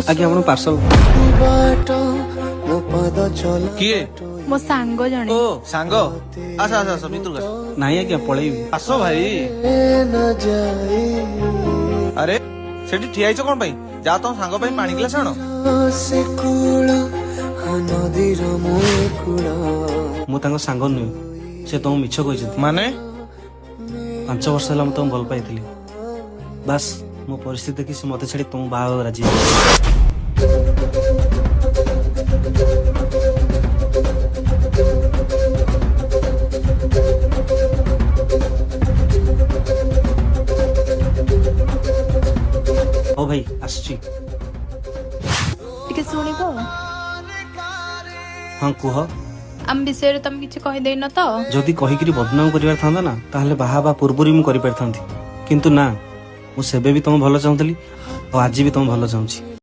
ଆଜ୍ଞା ଆପଣ ପାର୍ସଲ କିଏ? ମୋ ସାଙ୍ଗ ଜଣେ। ଓ ସାଙ୍ଗ, ଆସ ଆସ ଆସ ଭିତରକୁ ଆସ। ନାଇଁ ଆଜ୍ଞା ପଳେଇବି। ଆସ ଭାଇ। ଆରେ ସେଠି ଠିଆ ହେଇଛ କଣ ପାଇଁ? ଯା ତମ ସାଙ୍ଗ ପାଇଁ ପାଣି ଗ୍ଲାସ ଆଣ। ମୁଁ ତାଙ୍କ ସାଙ୍ଗ ନୁହେଁ, ସେ ତମକୁ ମିଛ କହିଛନ୍ତି। ମାନେ 5 ବର୍ଷ ହେଲା ମୁଁ ତମକୁ ଭଲ ପାଇଥିଲି। ବାସ୍ ମୋ ପରିସ୍ଥିତି ଦେଖି ସେ ମତେ ଛାଡି ତମକୁ ବାହା ହେବାକୁ ରାଜି ହେଇଗଲେ। ହଉ ଭାଇ ଆସୁଛି। ଟିକେ ଶୁଣିବ? ହଁ କୁହ। ଆମ ବିଷୟରେ ତମେ କିଛି କହିଦେଇନ ତ? ଯଦି କହିକିରି ବଦନାମ କରିବାର ଥାନ୍ତା ନା ତାହେଲେ ବାହା ହେବା ପୂର୍ବରୁ ମୁଁ କରିପାରିଥାନ୍ତି, କିନ୍ତୁ ନା, ମୁଁ ସେବେ ବି ତମ ଭଲ ଚାହୁଁଥିଲି ଆଉ ଆଜି ବି ତମ ଭଲ ଚାହୁଁଛି।